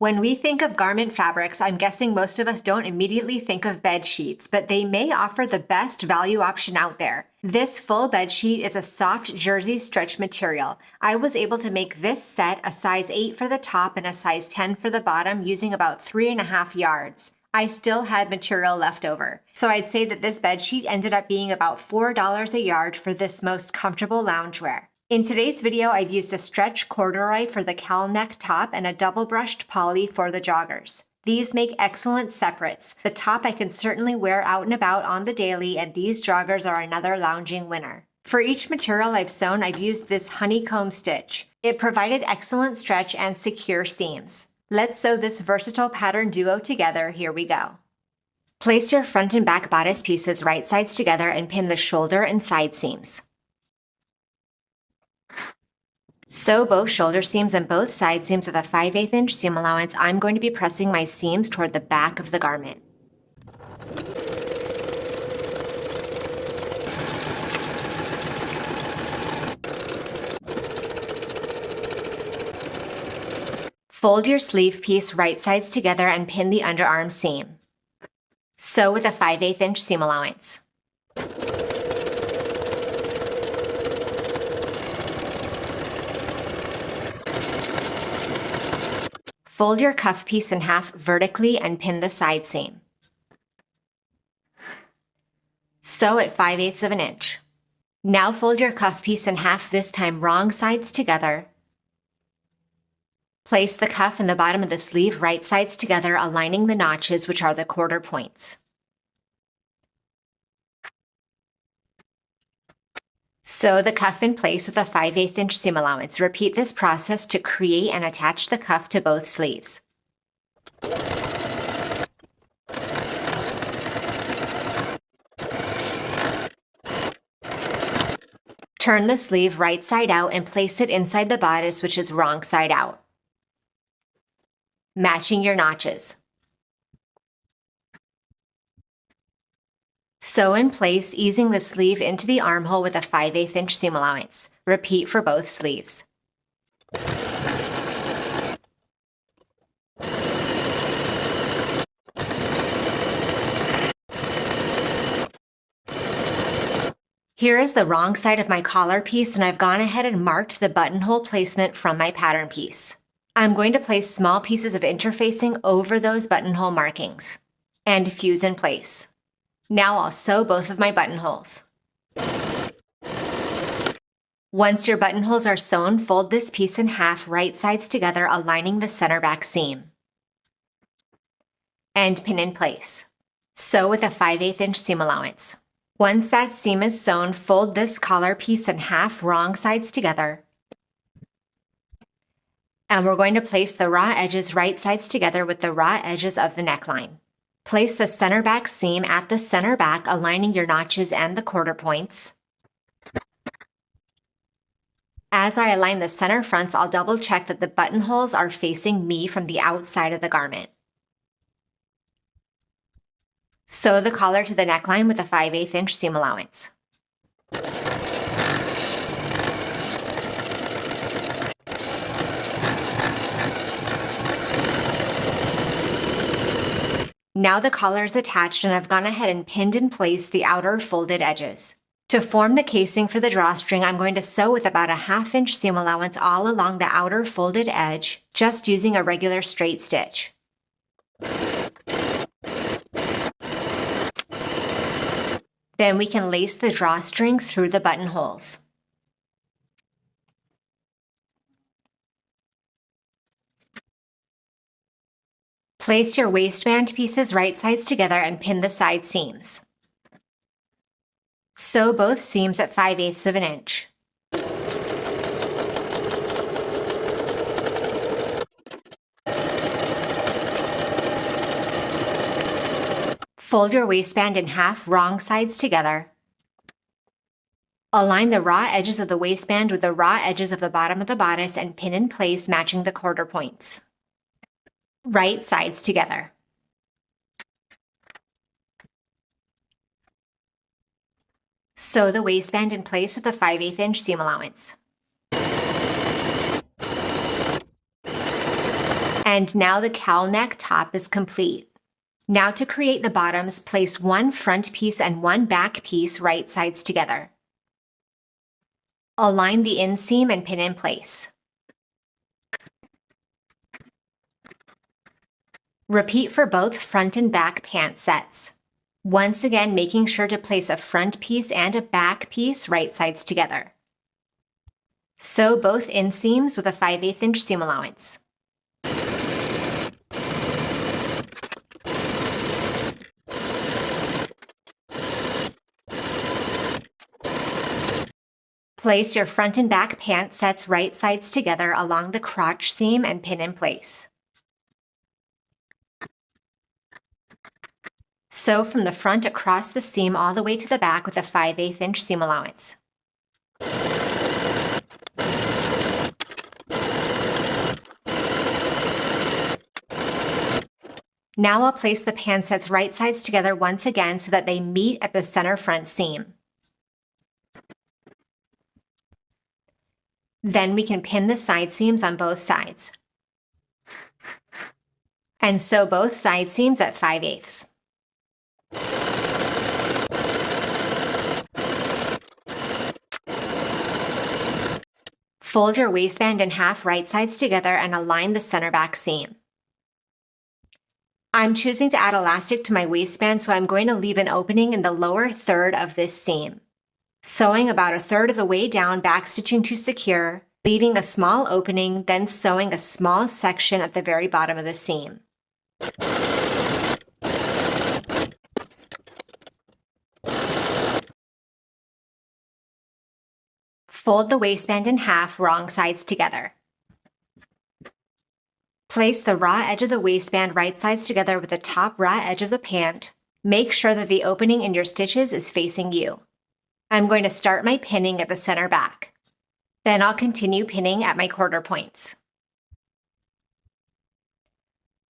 When we think of garment fabrics, I'm guessing most of us don't immediately think of bed sheets, but they may offer the best value option out there. This full bed sheet is a soft jersey stretch material. I was able to make this set a size 8 for the top and a size 10 for the bottom using about 3.5 yards. I still had material left over. So I'd say that this bed sheet ended up being about $4 a yard for this most comfortable loungewear. In today's video, I've used a stretch corduroy for the cowl neck top and a double-brushed poly for the joggers. These make excellent separates. The top I can certainly wear out and about on the daily, and these joggers are another lounging winner. For each material I've sewn, I've used this honeycomb stitch. It provided excellent stretch and secure seams. Let's sew this versatile pattern duo together. Here we go. Place your front and back bodice pieces right sides together and pin the shoulder and side seams. Sew both shoulder seams and both side seams with a 5/8 inch seam allowance. I'm going to be pressing my seams toward the back of the garment. Fold your sleeve piece right sides together and pin the underarm seam. Sew with a 5/8 inch seam allowance. Fold your cuff piece in half vertically and pin the side seam. Sew at 5/8 of an inch. Now fold your cuff piece in half, this time wrong sides together. Place the cuff in the bottom of the sleeve right sides together, aligning the notches, which are the quarter points. Sew the cuff in place with a 5/8 inch seam allowance. Repeat this process to create and attach the cuff to both sleeves. Turn the sleeve right side out and place it inside the bodice, which is wrong side out, matching your notches. Sew in place, easing the sleeve into the armhole with a 5/8 inch seam allowance. Repeat for both sleeves. Here is the wrong side of my collar piece, and I've gone ahead and marked the buttonhole placement from my pattern piece. I'm going to place small pieces of interfacing over those buttonhole markings and fuse in place. Now I'll sew both of my buttonholes. Once your buttonholes are sewn, fold this piece in half right sides together, aligning the center back seam. And pin in place. Sew with a 5/8 inch seam allowance. Once that seam is sewn, fold this collar piece in half wrong sides together. And we're going to place the raw edges right sides together with the raw edges of the neckline. Place the center back seam at the center back, aligning your notches and the quarter points. As I align the center fronts, I'll double check that the buttonholes are facing me from the outside of the garment. Sew the collar to the neckline with a 5/8 inch seam allowance. Now the collar is attached, and I've gone ahead and pinned in place the outer folded edges. To form the casing for the drawstring, I'm going to sew with about a 1/2 inch seam allowance all along the outer folded edge, just using a regular straight stitch. Then we can lace the drawstring through the buttonholes. Place your waistband pieces right sides together and pin the side seams. Sew both seams at 5/8 of an inch. Fold your waistband in half wrong sides together. Align the raw edges of the waistband with the raw edges of the bottom of the bodice and pin in place, matching the quarter points. Right sides together. Sew the waistband in place with a 5/8 inch seam allowance. And now the cowl neck top is complete. Now to create the bottoms, place one front piece and one back piece right sides together. Align the inseam and pin in place. Repeat for both front and back pant sets. Once again, making sure to place a front piece and a back piece right sides together. Sew both inseams with a 5/8 inch seam allowance. Place your front and back pant sets right sides together along the crotch seam and pin in place. Sew from the front across the seam all the way to the back with a 5/8 inch seam allowance. Now I'll place the pant sets right sides together once again so that they meet at the center front seam. Then we can pin the side seams on both sides. And sew both side seams at 5/8. Fold your waistband in half right sides together and align the center back seam. I'm choosing to add elastic to my waistband, so I'm going to leave an opening in the lower third of this seam. Sewing about a third of the way down, backstitching to secure, leaving a small opening, then sewing a small section at the very bottom of the seam. Fold the waistband in half, wrong sides together. Place the raw edge of the waistband right sides together with the top raw edge of the pant. Make sure that the opening in your stitches is facing you. I'm going to start my pinning at the center back. Then I'll continue pinning at my quarter points.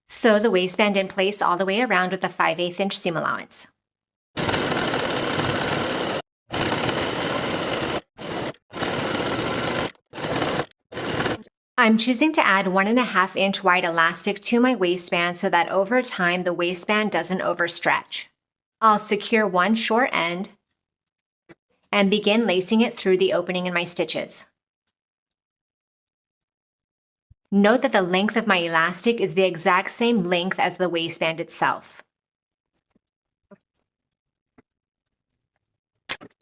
Sew the waistband in place all the way around with a 5/8 inch seam allowance. I'm choosing to add 1.5 inch wide elastic to my waistband so that over time the waistband doesn't overstretch. I'll secure one short end and begin lacing it through the opening in my stitches. Note that the length of my elastic is the exact same length as the waistband itself.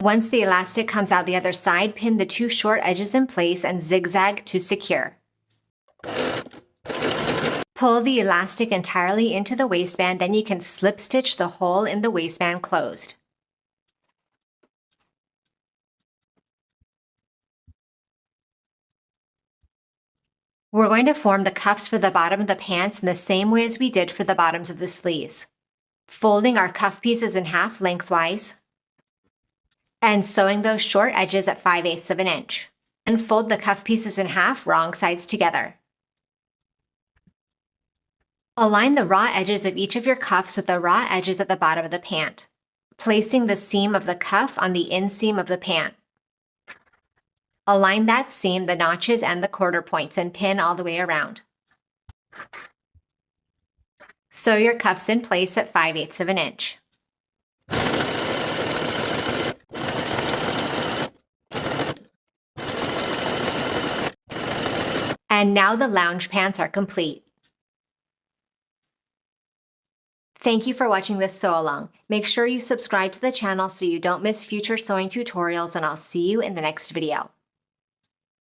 Once the elastic comes out the other side, pin the two short edges in place and zigzag to secure. Pull the elastic entirely into the waistband, then you can slip stitch the hole in the waistband closed. We're going to form the cuffs for the bottom of the pants in the same way as we did for the bottoms of the sleeves. Folding our cuff pieces in half lengthwise and sewing those short edges at 5/8 of an inch. And fold the cuff pieces in half, wrong sides together. Align the raw edges of each of your cuffs with the raw edges at the bottom of the pant, placing the seam of the cuff on the inseam of the pant. Align that seam, the notches, and the quarter points and pin all the way around. Sew your cuffs in place at 5/8 of an inch. And now the lounge pants are complete. Thank you for watching this sew along. Make sure you subscribe to the channel so you don't miss future sewing tutorials, and I'll see you in the next video.